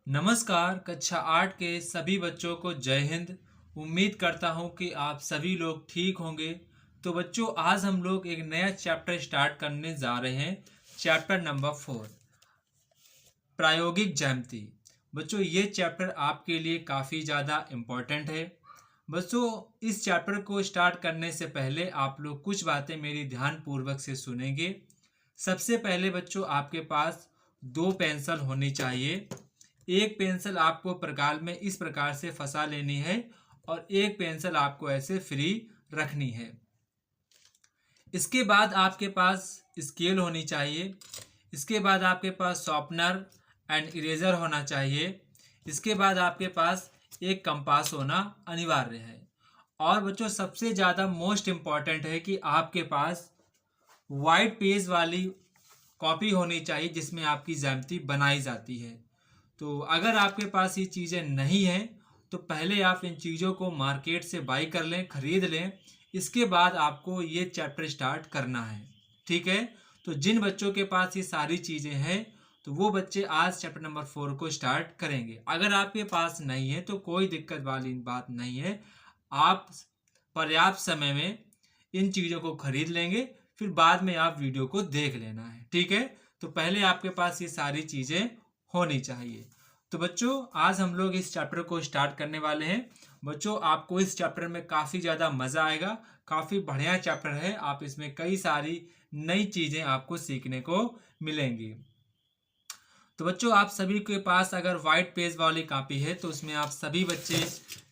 नमस्कार। कक्षा 8 के सभी बच्चों को जय हिंद। उम्मीद करता हूँ कि आप सभी लोग ठीक होंगे। तो बच्चों, आज हम लोग एक नया चैप्टर स्टार्ट करने जा रहे हैं। चैप्टर नंबर 4, प्रायोगिक ज्यामिति। बच्चों, ये चैप्टर आपके लिए काफ़ी ज़्यादा इम्पोर्टेंट है। बच्चों, इस चैप्टर को स्टार्ट करने से पहले आप लोग कुछ बातें मेरी ध्यानपूर्वक से सुनेंगे। सबसे पहले बच्चों, आपके पास 2 पेंसिल होनी चाहिए। एक पेंसिल आपको प्रकार में इस प्रकार से फंसा लेनी है और एक पेंसिल आपको ऐसे फ्री रखनी है। इसके बाद आपके पास स्केल होनी चाहिए। इसके बाद आपके पास शार्पनर एंड इरेजर होना चाहिए। इसके बाद आपके पास एक कंपास होना अनिवार्य है। और बच्चों, सबसे ज़्यादा मोस्ट इम्पॉर्टेंट है कि आपके पास वाइट पेज वाली कॉपी होनी चाहिए जिसमें आपकी ज्यामिति बनाई जाती है। तो अगर आपके पास ये चीज़ें नहीं हैं तो पहले आप इन चीज़ों को मार्केट से बाई कर लें, खरीद लें। इसके बाद आपको ये चैप्टर स्टार्ट करना है, ठीक है। तो जिन बच्चों के पास ये सारी चीज़ें हैं तो वो बच्चे आज चैप्टर नंबर 4 को स्टार्ट करेंगे। अगर आपके पास नहीं है तो कोई दिक्कत वाली बात नहीं है। आप पर्याप्त समय में इन चीज़ों को खरीद लेंगे, फिर बाद में आप वीडियो को देख लेना है, ठीक है। तो पहले आपके पास ये सारी चीज़ें होनी चाहिए। तो बच्चों, आज हम लोग इस चैप्टर को स्टार्ट करने वाले हैं। बच्चों, आपको इस चैप्टर में काफ़ी ज़्यादा मज़ा आएगा। काफ़ी बढ़िया चैप्टर है। आप इसमें कई सारी नई चीज़ें आपको सीखने को मिलेंगी। तो बच्चों, आप सभी के पास अगर वाइट पेज वाली कॉपी है तो उसमें आप सभी बच्चे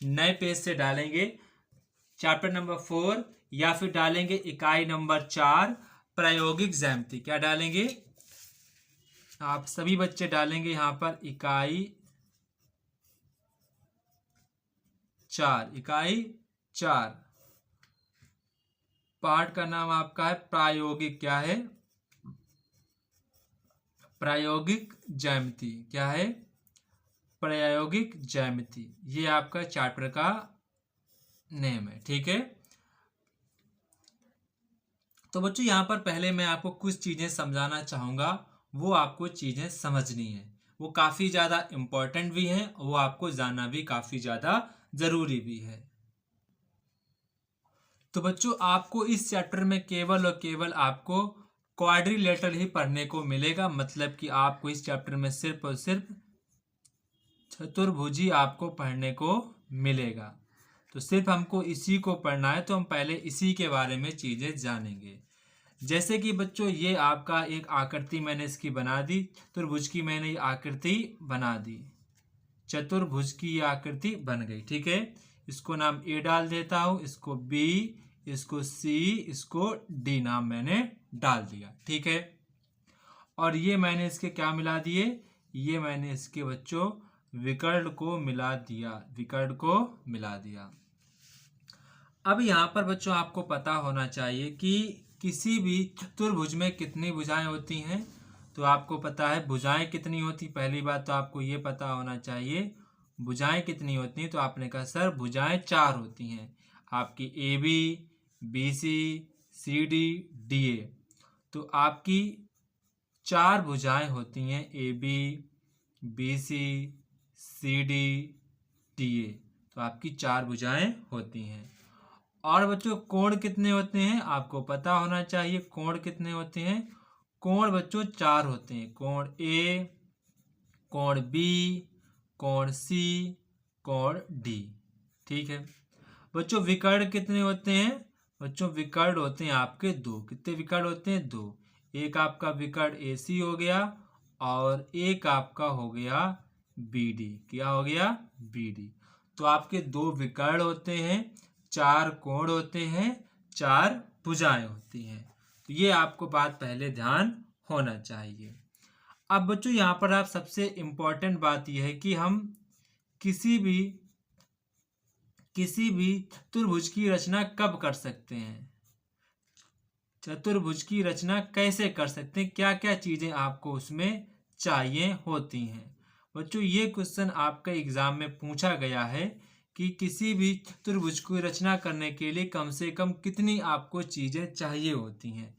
नए पेज से डालेंगे चैप्टर नंबर 4 या फिर डालेंगे इकाई नंबर 4 प्रायोगिक ज्यामिति। क्या डालेंगे? आप सभी बच्चे डालेंगे यहाँ पर इकाई 4। पाठ का नाम आपका है प्रायोगिक। क्या है? प्रायोगिक ज्यामिति। क्या है? प्रायोगिक ज्यामिति। ये आपका चैप्टर का नेम है, ठीक है। तो बच्चों, यहाँ पर पहले मैं आपको कुछ चीज़ें समझाना चाहूँगा। वो आपको चीज़ें समझनी है। वो काफ़ी ज़्यादा इम्पोर्टेंट भी हैं, वो आपको जानना भी काफ़ी ज़्यादा ज़रूरी भी है। तो बच्चों, आपको इस चैप्टर में केवल और केवल आपको क्वाड्रिलेटरल ही पढ़ने को मिलेगा। मतलब कि आपको इस चैप्टर में सिर्फ और सिर्फ चतुर्भुजी आपको पढ़ने को मिलेगा। तो सिर्फ हमको इसी को पढ़ना है, तो हम पहले इसी के बारे में चीज़ें जानेंगे। जैसे कि बच्चों, ये आपका एक आकृति मैंने इसकी बना दी। चतुर्भुज की मैंने ये आकृति बना दी। चतुर्भुज की ये आकृति बन गई, ठीक है। इसको नाम ए डाल देता हूँ, इसको बी, इसको सी, इसको डी नाम मैंने डाल दिया, ठीक है। और ये मैंने इसके क्या मिला दिए? ये मैंने इसके बच्चों विकर्ण को मिला दिया। अब यहाँ पर बच्चों आपको पता होना चाहिए कि किसी भी चतुर्भुज में कितनी भुजाएं होती हैं। तो आपको पता है भुजाएं कितनी होती। पहली बात तो आपको ये पता होना चाहिए भुजाएं कितनी होती हैं। तो आपने कहा सर भुजाएं 4 होती हैं आपकी, A B, B C, C D, D A. तो आपकी 4 भुजाएं होती हैं, A B, B C, C D, D A. तो आपकी 4 भुजाएं होती हैं। और बच्चों, कोण कितने होते हैं आपको पता होना चाहिए। कोण कितने होते हैं? कोण बच्चों 4 होते हैं। कोण ए, कोण बी, कोण सी, कोण डी, ठीक है। बच्चों, विकर्ण कितने होते हैं? बच्चों, विकर्ण होते हैं आपके 2। कितने विकर्ण होते हैं? 2। एक आपका विकर्ण ए सी हो गया और एक आपका हो गया बी डी। क्या हो गया? B D. तो आपके 2 विकर्ण होते हैं, 4 कोण होते हैं, 4 भुजाएं होती हैं। तो ये आपको बात पहले ध्यान होना चाहिए। अब बच्चों, यहाँ पर आप सबसे इम्पोर्टेंट बात यह है कि हम किसी भी चतुर्भुज की रचना कब कर सकते हैं, चतुर्भुज की रचना कैसे कर सकते हैं, क्या क्या चीजें आपको उसमें चाहिए होती हैं। बच्चों, ये क्वेश्चन आपका एग्जाम में पूछा गया है कि किसी भी चतुर्भुज की रचना करने के लिए कम से कम कितनी आपको चीजें चाहिए होती हैं।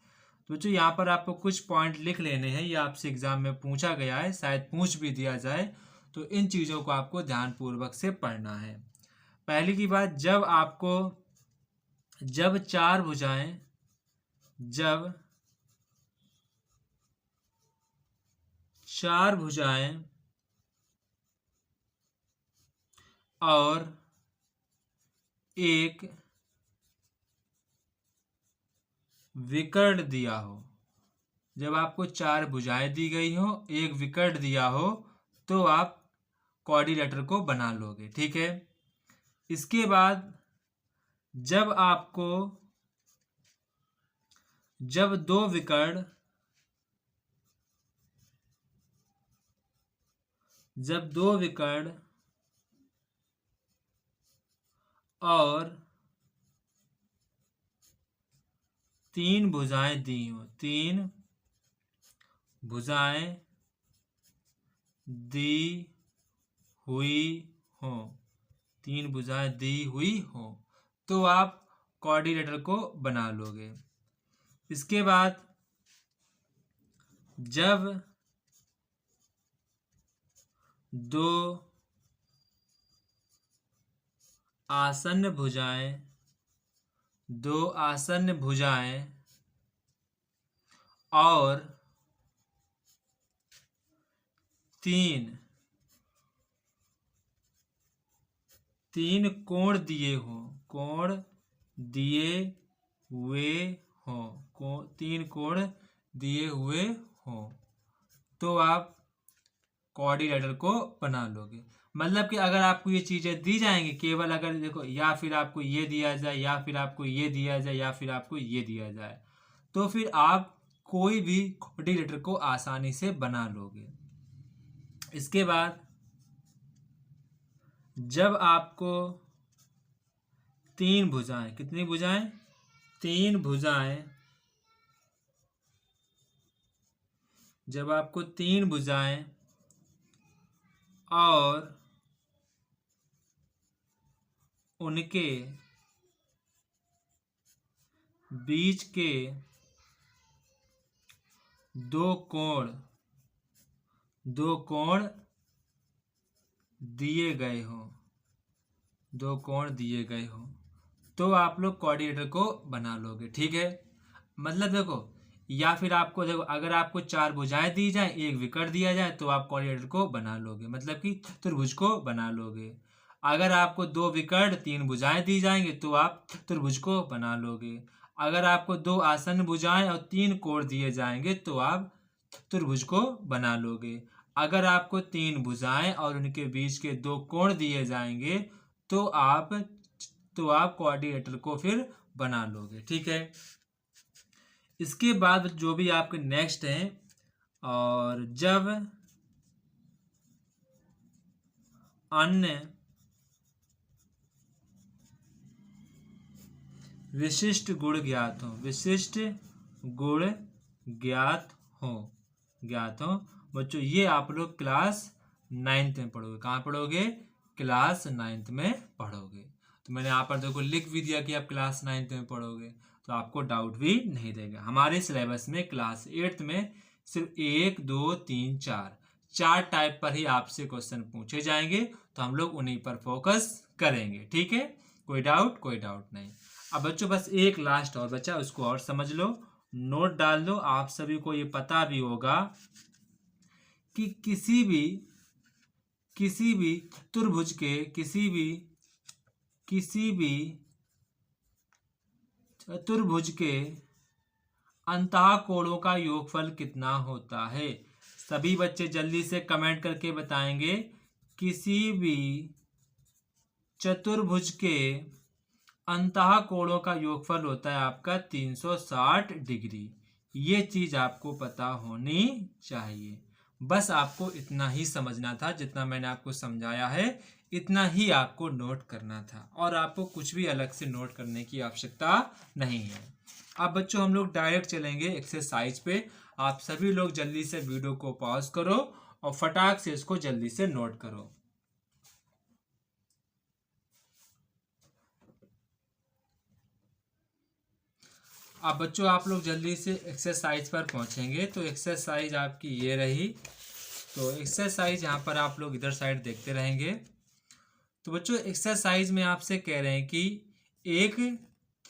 तो बच्चों, यहाँ पर आपको कुछ पॉइंट लिख लेने हैं। ये आपसे एग्जाम में पूछा गया है, शायद पूछ भी दिया जाए। तो इन चीज़ों को आपको ध्यानपूर्वक से पढ़ना है। पहली की बात, जब चार भुजाएं और एक विकर्ण दिया हो, जब आपको चार भुजाएं दी गई हो, एक विकर्ण दिया हो, तो आप क्वाड्रिलेटरल को बना लोगे। ठीक है। इसके बाद जब दो विकर्ण और तीन भुजाएं दी हो, तीन भुजाएं दी हुई हो तो आप क्वाड्रिलेटरल को बना लोगे। इसके बाद जब दो आसन्न भुजाएं और तीन कोण दिए हुए हो तो आप क्वाड्रिलेटरल को बना लोगे। मतलब कि अगर आपको ये चीजें दी जाएंगी, केवल अगर देखो या फिर आपको ये दिया जाए या फिर आपको ये दिया जाए या फिर आपको ये दिया जाए, तो फिर आप कोई भी क्वाड्रिलेटरल को आसानी से बना लोगे। इसके बाद जब आपको तीन भुजाएं, कितनी भुजाएं? तीन भुजाएं, जब आपको तीन भुजाएं और उनके बीच के दो कोण दिए गए हो तो आप लोग क्वाड्रिलेटरल को बना लोगे। ठीक है। मतलब देखो, या फिर आपको देखो, अगर आपको चार भुजाएं दी जाए, एक विकर्ण दिया जाए, तो आप क्वाड्रिलेटरल को बना लोगे, मतलब कि त्रिभुज को बना लोगे। अगर आपको दो विकर्ण तीन भुजाएं दी जाएंगे तो आप त्रिभुज को बना लोगे। अगर आपको दो आसन्न भुजाएं और तीन कोण दिए जाएंगे तो आप त्रिभुज को बना लोगे। अगर आपको तीन भुजाएं और उनके बीच के दो कोण दिए जाएंगे तो आप क्वाड्रिलेटरल को फिर बना लोगे। ठीक है। इसके बाद जो भी आपके नेक्स्ट है, और जब अन्य विशिष्ट गुण ज्ञात हो बच्चों, ये आप लोग क्लास 9th में पढ़ोगे। कहाँ पढ़ोगे? क्लास 9th में पढ़ोगे। तो मैंने यहाँ पर देखो लिख भी दिया कि आप क्लास 9th में पढ़ोगे, तो आपको डाउट भी नहीं रहेगा। हमारे सिलेबस में क्लास 8th में सिर्फ 1 2 3 4 टाइप पर ही आपसे क्वेश्चन पूछे जाएंगे, तो हम लोग उन्हीं पर फोकस करेंगे। ठीक है। कोई डाउट नहीं। अब बच्चों बस एक लास्ट और बचा, उसको और समझ लो, नोट डाल दो। आप सभी को ये पता भी होगा कि किसी भी त्रिभुज के चतुर्भुज के अंतः कोणों का योगफल कितना होता है? सभी बच्चे जल्दी से कमेंट करके बताएंगे। किसी भी चतुर्भुज के अंतः कोणों का योगफल होता है आपका 360 डिग्री। ये चीज आपको पता होनी चाहिए। बस आपको इतना ही समझना था, जितना मैंने आपको समझाया है इतना ही आपको नोट करना था, और आपको कुछ भी अलग से नोट करने की आवश्यकता नहीं है। अब बच्चों हम लोग डायरेक्ट चलेंगे एक्सरसाइज पे। आप सभी लोग जल्दी से वीडियो को पॉज करो और फटाक से इसको जल्दी से नोट करो। अब बच्चों आप लोग जल्दी से एक्सरसाइज पर पहुंचेंगे। तो एक्सरसाइज आपकी ये रही। तो एक्सरसाइज यहाँ पर आप लोग इधर साइड देखते रहेंगे। तो बच्चों एक्सरसाइज में आपसे कह रहे हैं कि एक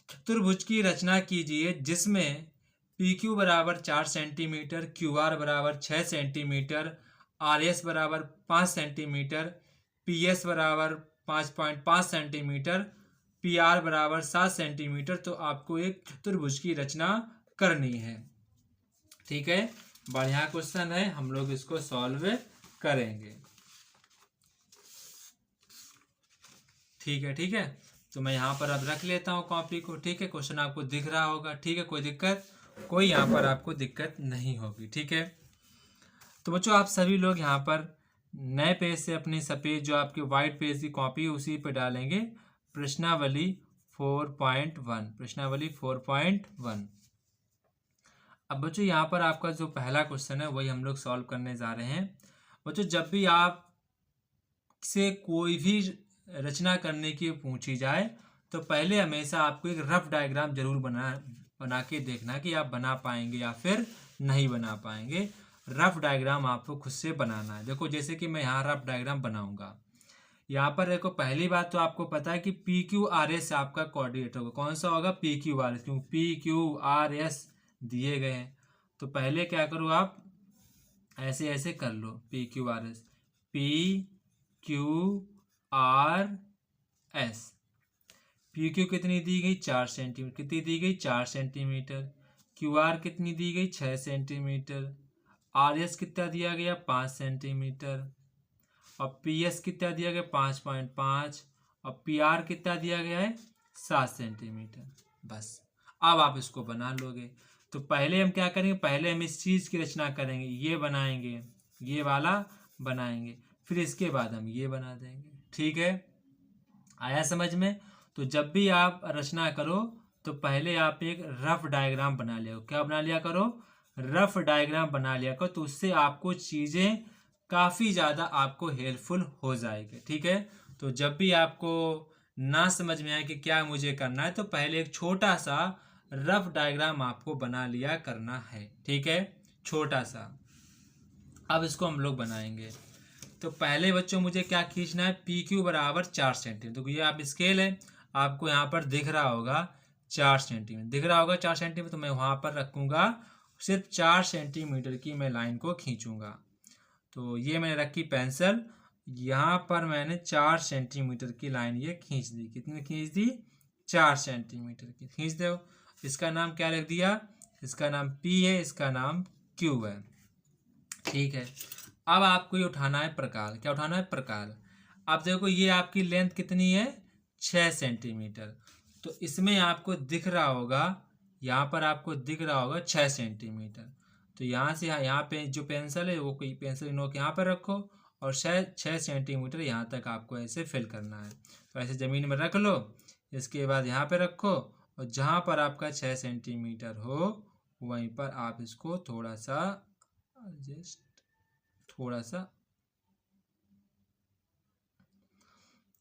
चतुर्भुज की रचना कीजिए जिसमें पी क्यू बराबर 4 सेंटीमीटर, क्यू आर बराबर 6 सेंटीमीटर, आर एस बराबर 5 सेंटीमीटर, पी एस बराबर 5.5 सेंटीमीटर, पी आर बराबर 7 सेंटीमीटर। तो आपको एक चतुर्भुज की रचना करनी है। ठीक है, बढ़िया क्वेश्चन है, हम लोग इसको सॉल्व करेंगे। ठीक है, ठीक है, तो मैं यहाँ पर अब रख लेता हूँ कॉपी को। ठीक है, क्वेश्चन आपको दिख रहा होगा। ठीक है, कोई यहाँ पर आपको दिक्कत नहीं होगी। ठीक है, तो बच्चों आप सभी लोग यहाँ पर नए पेज से अपनी सफ़ेद जो आपकी वाइट पेज की कॉपी है उसी पे डालेंगे प्रश्नावली 4.1। प्रश्नावली 4.1। अब बच्चों यहाँ पर आपका जो पहला क्वेश्चन है वही हम लोग सॉल्व करने जा रहे हैं। बच्चों जब भी आप से कोई भी रचना करने की पूछी जाए तो पहले हमेशा आपको एक रफ डायग्राम जरूर बना के देखना कि आप बना पाएंगे या फिर नहीं बना पाएंगे। रफ डायग्राम आपको खुद से बनाना है। देखो जैसे कि मैं यहाँ रफ डायग्राम बनाऊंगा। यहाँ पर देखो पहली बात तो आपको पता है कि पी क्यू आर एस आपका कोऑर्डिनेट होगा। कौन सा होगा? पी क्यू आर एस, क्योंकि पी क्यू आर एस दिए गए हैं। तो पहले क्या करो, आप ऐसे ऐसे कर लो। P Q R S, P Q R S. P Q कितनी दी गई? 4 सेंटीमीटर। कितनी दी गई? 4 सेंटीमीटर। क्यू आर कितनी दी गई? 6 सेंटीमीटर। आर एस कितना दिया गया? 5 सेंटीमीटर। और पी एस कितना दिया गया? 5.5। और पी आर कितना दिया गया है? 7 सेंटीमीटर। बस अब आप इसको बना लोगे। तो पहले हम क्या करेंगे? पहले हम इस चीज़ की रचना करेंगे, ये बनाएंगे, ये वाला बनाएंगे, फिर इसके बाद हम ये बना देंगे। ठीक है, आया समझ में? तो जब भी आप रचना करो तो पहले आप एक रफ डायग्राम बना लिया। क्या बना लिया करो? रफ डायग्राम बना लिया करो। तो उससे आपको चीज़ें काफ़ी ज़्यादा आपको हेल्पफुल हो जाएगी। ठीक है, तो जब भी आपको ना समझ में आए कि क्या मुझे करना है तो पहले एक छोटा सा रफ डायग्राम आपको बना लिया करना है। ठीक है, छोटा सा। अब इसको हम लोग बनाएंगे। तो पहले बच्चों मुझे क्या खींचना है? पी क्यू बराबर 4 सेंटीमीटर। तो ये आप स्केल है, आपको यहाँ पर दिख रहा होगा 4 सेंटीमीटर, दिख रहा होगा 4 सेंटीमीटर। तो मैं वहाँ पर रखूँगा सिर्फ 4 सेंटीमीटर की मैं लाइन को खींचूँगा। तो ये मैंने रखी पेंसिल, यहाँ पर मैंने 4 सेंटीमीटर की लाइन ये खींच दी। कितनी खींच दी? 4 सेंटीमीटर की खींच दो। इसका नाम क्या रख दिया? इसका नाम P है, इसका नाम Q है। ठीक है, अब आपको ये उठाना है प्रकार। क्या उठाना है? प्रकार। अब देखो ये आपकी लेंथ कितनी है? 6 सेंटीमीटर। तो इसमें आपको दिख रहा होगा, यहाँ पर आपको दिख रहा होगा 6 सेंटीमीटर। तो यहाँ से यहाँ पे जो पेंसिल है वो कोई पेंसिल नोक यहाँ पर रखो और 6 सेंटीमीटर यहाँ तक आपको ऐसे फिल करना है। तो ऐसे ज़मीन में रख लो, इसके बाद यहाँ पे रखो और जहाँ पर आपका 6 सेंटीमीटर हो वहीं पर आप इसको थोड़ा सा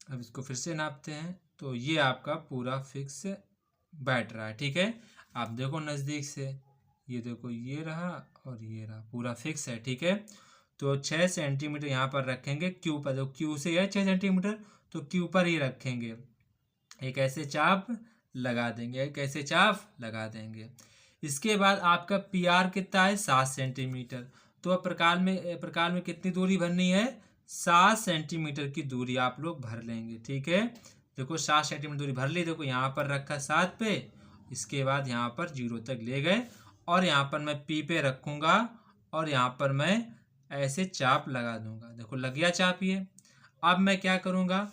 अब इसको फिर से नापते हैं। तो ये आपका पूरा फिक्स बैठ रहा है। ठीक है, आप देखो नज़दीक से, ये देखो ये रहा और ये रहा, पूरा फिक्स है। ठीक है, तो 6 सेंटीमीटर यहाँ पर रखेंगे क्यू पर। तो क्यू से है 6 सेंटीमीटर, तो क्यू पर ही रखेंगे। एक ऐसे चाप लगा देंगे, एक ऐसे चाप लगा देंगे। इसके बाद आपका पी आर कितना है? 7 सेंटीमीटर। तो अब प्रकार में कितनी दूरी भरनी है? 7 सेंटीमीटर की दूरी आप लोग भर लेंगे। ठीक है, देखो 7 सेंटीमीटर दूरी भर ली। देखो यहाँ पर रखा 7 पे, इसके बाद यहाँ पर 0 तक ले गए और यहाँ पर मैं P पे रखूँगा और यहाँ पर मैं ऐसे चाप लगा दूंगा। देखो लग गया चाप ये। अब मैं क्या करूँगा?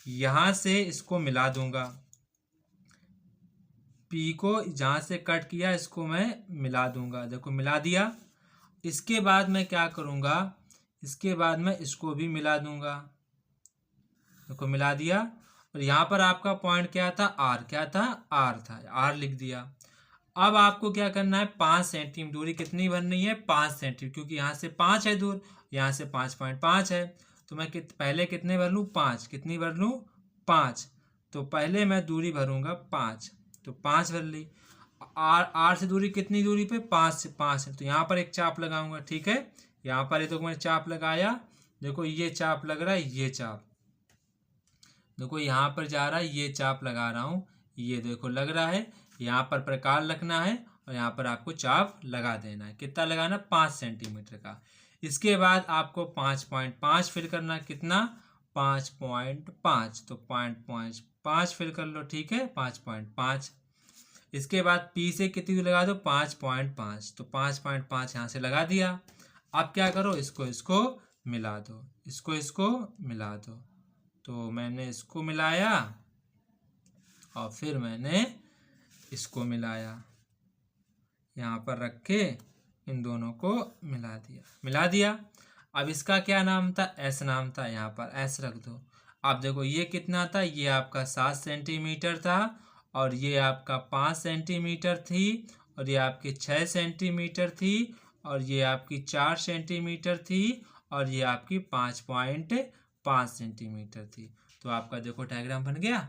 यहाँ से इसको मिला दूंगा, P को जहाँ से कट किया इसको मैं मिला दूंगा। देखो मिला दिया। इसके बाद मैं क्या करूँगा? इसके बाद मैं इसको भी मिला दूंगा। देखो मिला दिया। और यहाँ पर आपका पॉइंट क्या था? R। क्या था? R था, R लिख दिया। अब आपको क्या करना है? 5 सेंटीमीटर दूरी कितनी भरनी है? 5 सेंटीमीटर, क्योंकि यहाँ से 5 है दूर, यहाँ से 5.5 है। तो मैं पहले कितने भर लूँ? 5। कितनी भर लूँ? 5। तो पहले मैं दूरी भरूंगा 5। तो 5 भर ली। R से दूरी कितनी दूरी पे? 5 से 5 है। तो यहाँ पर एक चाप लगाऊंगा। ठीक है, यहाँ पर ये तो मैंने चाप लगाया, देखो ये चाप लग रहा है, ये चाप देखो यहाँ पर जा रहा है, ये चाप लगा रहा हूँ, ये देखो लग रहा है। यहाँ पर प्रकार रखना है और यहाँ पर आपको चाप लगा देना है। कितना लगाना? 5 सेंटीमीटर का। इसके बाद आपको 5.5 फिल करना। कितना? 5.5। तो 5.5 फिल कर लो, ठीक है, 5.5। इसके बाद पी से कितनी लगा दो? 5.5। तो 5.5 यहाँ से लगा दिया। अब क्या करो? इसको मिला दो, इसको मिला दो। तो मैंने इसको मिलाया और फिर मैंने इसको मिलाया, यहाँ पर रख के इन दोनों को मिला दिया। अब इसका क्या नाम था? एस नाम था, यहाँ पर एस रख दो। अब देखो ये कितना था? ये आपका 7 सेंटीमीटर था और ये आपका 5 सेंटीमीटर थी और ये आपकी 6 सेंटीमीटर थी और ये आपकी 4 सेंटीमीटर थी और ये आपकी 5.5 सेंटीमीटर थी। तो आपका देखो डायग्राम बन गया।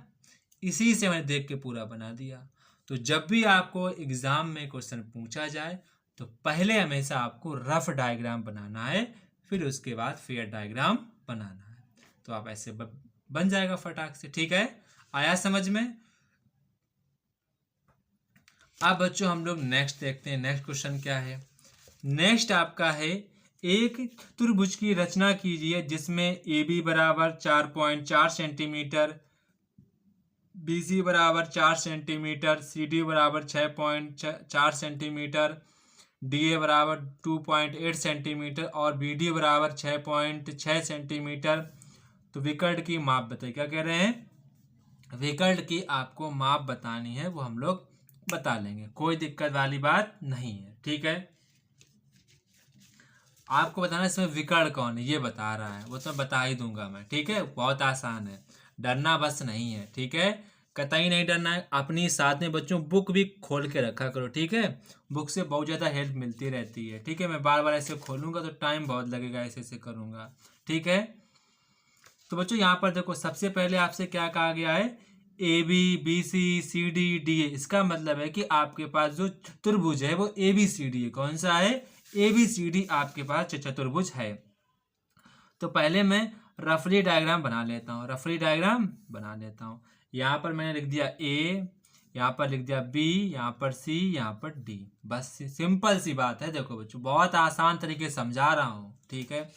इसी से मैंने देख के पूरा बना दिया। तो जब भी आपको एग्जाम में क्वेश्चन पूछा जाए तो पहले हमेशा आपको रफ डायग्राम बनाना है, फिर उसके बाद फेयर डायग्राम बनाना है। तो आप ऐसे बन जाएगा फटाक से। ठीक है, आया समझ में? अब बच्चों हम लोग नेक्स्ट देखते हैं। नेक्स्ट क्वेश्चन क्या है? नेक्स्ट आपका है, एक त्रिभुज की रचना कीजिए जिसमें ए बी बराबर 4.4 सेंटीमीटर, बी सी बराबर 4 सेंटीमीटर, सी डी बराबर 6.4 सेंटीमीटर, डी ए बराबर 2.8 सेंटीमीटर और बी डी बराबर 6.6 सेंटीमीटर। तो विकर्ण की माप बताइए। क्या कह रहे हैं? विकर्ण की आपको माप बतानी है, वो हम लोग बता लेंगे, कोई दिक्कत वाली बात नहीं है। ठीक है, आपको बताना इसमें विकर्ण कौन है, ये बता रहा है, वो तो बता ही दूंगा मैं। ठीक है, बहुत आसान है, डरना बस नहीं है। ठीक है, कतई नहीं डरना है। अपनी साथ में बच्चों बुक भी खोल के रखा करो। ठीक है, बुक से बहुत ज़्यादा हेल्प मिलती रहती है। ठीक है, मैं बार बार ऐसे खोलूंगा तो टाइम बहुत लगेगा, ऐसे करूंगा। ठीक है, तो बच्चों यहाँ पर देखो, सबसे पहले आपसे क्या कहा गया है? A B C C D D A. इसका मतलब है कि आपके पास जो त्रिभुज है वो ए बी सी डी है। कौन सा है? ए बी सी डी आपके पास चतुर्भुज है। तो पहले मैं रफली डायग्राम बना लेता हूँ। यहाँ पर मैंने लिख दिया ए, यहाँ पर लिख दिया बी, यहाँ पर सी, यहाँ पर डी। बस सिंपल सी बात है। देखो बच्चों, बहुत आसान तरीके से समझा रहा हूँ। ठीक है,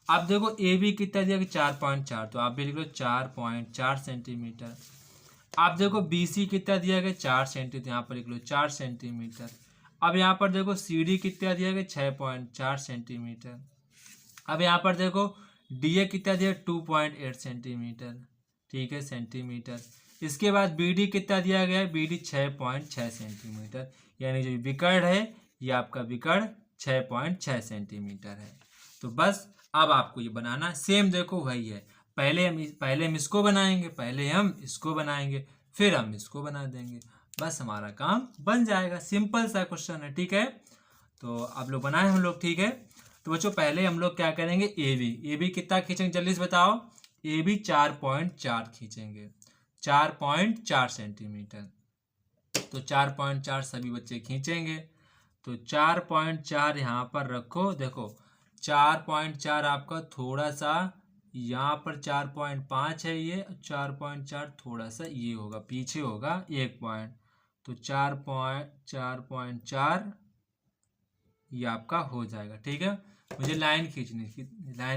अब देखो ए बी कितना दिया? 4.4, तो आप भी लिख लो 4.4 सेंटीमीटर। आप देखो बी सी कितना दिया गया? 4 सेंटीमीटर, यहाँ पर लिख लो 4 सेंटीमीटर। अब यहाँ पर देखो सी डी कितना दिया गया? 6.4 सेंटीमीटर। अब यहाँ पर देखो डी ए कितना दिया? 2.8 सेंटीमीटर। ठीक है, सेंटीमीटर। इसके बाद बी डी कितना दिया गया है? B D 6.6 centimetre. यानी जो विकर्ण है ये आपका विकर्ण 6.6 सेंटीमीटर है। तो बस अब आपको ये बनाना सेम, देखो वही है। पहले हम इसको बनाएंगे, फिर हम इसको बना देंगे। बस हमारा काम बन जाएगा। सिंपल सा क्वेश्चन है। ठीक है, तो आप लोग बनाए हम लोग। ठीक है, तो बच्चों पहले हम लोग क्या करेंगे? ए बी कितना खींचेंगे? जल्दी से बताओ। ए बी 4.4 खींचेंगे, 4.4 सेंटीमीटर। तो 4.4 सभी बच्चे खींचेंगे। तो 4.4 यहाँ पर रखो। देखो 4.4 आपका थोड़ा सा यहाँ पर 4.5 है, ये 4.4 थोड़ा सा ये होगा, पीछे होगा 1 पॉइंट। तो 4.4 ये आपका हो जाएगा। ठीक है, मुझे लाइन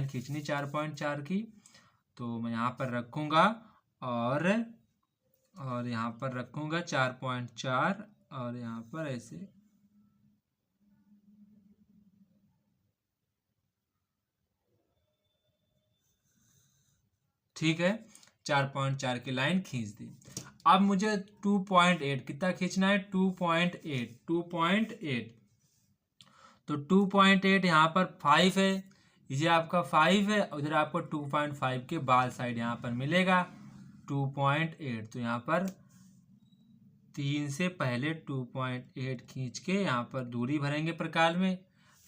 खींचनी 4.4 की। तो मैं यहाँ पर रखूँगा और यहाँ पर रखूँगा 4.4 और यहाँ पर ऐसे। ठीक है, 4.4 की लाइन खींच दी। अब मुझे 2.8 कितना खींचना है? 2.8। तो 2.8 यहाँ पर 5 है, ये आपका 5 है, उधर आपको 2.5 के बाल साइड यहाँ पर मिलेगा 2.8। तो यहाँ पर 3 से पहले 2.8 खींच के यहाँ पर दूरी भरेंगे प्रकार में,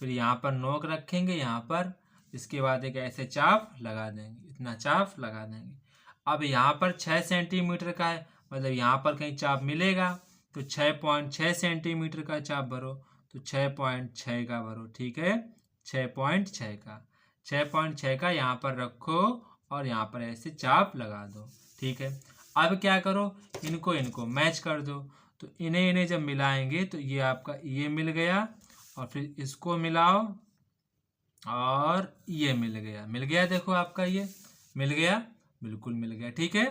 फिर यहाँ पर नोक रखेंगे यहाँ पर, इसके बाद एक ऐसे चाप लगा देंगे, इतना चाप लगा देंगे। अब यहाँ पर 6 सेंटीमीटर का है, मतलब यहाँ पर कहीं चाप मिलेगा, तो 6.6 सेंटीमीटर का चाप भरो, तो 6.6 का भरो। ठीक है, 6.6 का, 6.6 का यहाँ पर रखो और यहाँ पर ऐसे चाप लगा दो। ठीक है, अब क्या करो, इनको मैच कर दो। तो इन्हें जब मिलाएंगे तो ये आपका ये मिल गया, और फिर इसको मिलाओ और ये मिल गया, देखो आपका ये मिल गया, बिल्कुल मिल गया। ठीक है,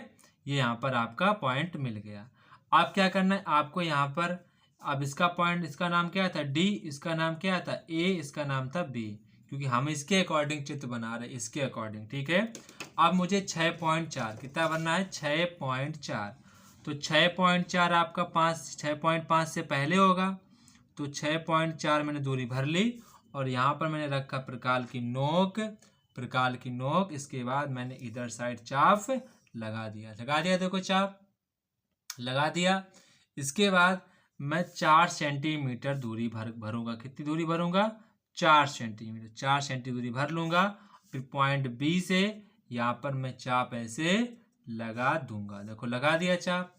ये यहाँ पर आपका पॉइंट मिल गया। अब क्या करना है आपको यहाँ पर, अब इसका पॉइंट, इसका नाम क्या था डी, इसका नाम क्या था ए, इसका नाम था बी, क्योंकि हम इसके अकॉर्डिंग चित्र बना रहे हैं, इसके अकॉर्डिंग। ठीक है, अब मुझे 6.4 कितना बनना है, 6.4। तो 6.4 आपका 6.5 से पहले होगा, तो 6.4 मैंने दूरी भर ली, और यहाँ पर मैंने रखा प्रकार की नोक, इसके बाद मैंने इधर साइड चाप लगा दिया, देखो चाप लगा दिया। इसके बाद मैं 4 सेंटीमीटर दूरी भरूंगा। कितनी दूरी भरूंगा, 4 सेंटीमीटर, 4 सेंटीमीटर दूरी भर लूंगा। फिर पॉइंट बी से यहाँ पर मैं चाप ऐसे लगा दूंगा, देखो लगा दिया चाप।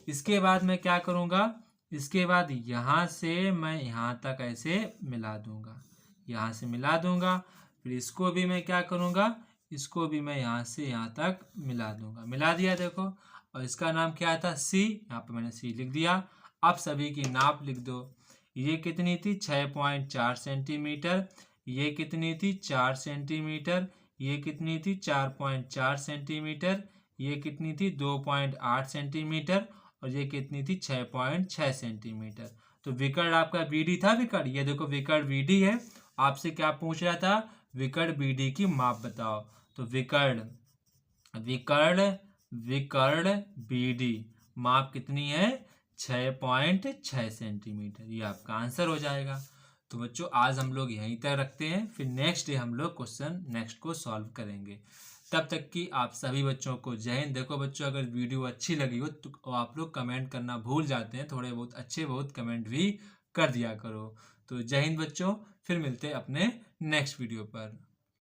इसके बाद मैं क्या करूंगा, इसके बाद यहाँ से मैं यहाँ तक ऐसे मिला दूंगा, यहाँ से मिला दूंगा। फिर इसको भी मैं क्या करूंगा, इसको भी मैं यहाँ से यहाँ तक मिला दूंगा, मिला दिया देखो। और इसका नाम क्या था, सी, यहाँ पर मैंने सी लिख दिया। अब सभी की नाप लिख दो, ये कितनी थी 6.4 सेंटीमीटर, ये कितनी थी 4 सेंटीमीटर, ये कितनी थी 4.4 सेंटीमीटर, ये कितनी थी 2.8 सेंटीमीटर, और ये कितनी थी 6.6 सेंटीमीटर। तो विकर्ण आपका बीडी था, विकर्ण ये देखो विकर्ण बीडी है। आपसे क्या पूछ रहा था, विकर्ण बीडी की माप बताओ। तो विकर्ण बीडी माप कितनी है, 6.6 सेंटीमीटर, ये आपका आंसर हो जाएगा। तो बच्चों आज हम लोग यहीं तक रखते हैं, फिर नेक्स्ट डे हम लोग क्वेश्चन नेक्स्ट को सॉल्व करेंगे। तब तक कि आप सभी बच्चों को जय हिंद। देखो बच्चों, अगर वीडियो अच्छी लगी हो तो आप लोग कमेंट करना भूल जाते हैं, थोड़े बहुत अच्छे बहुत कमेंट भी कर दिया करो। तो जय हिंद बच्चों, फिर मिलते हैं अपने नेक्स्ट वीडियो पर।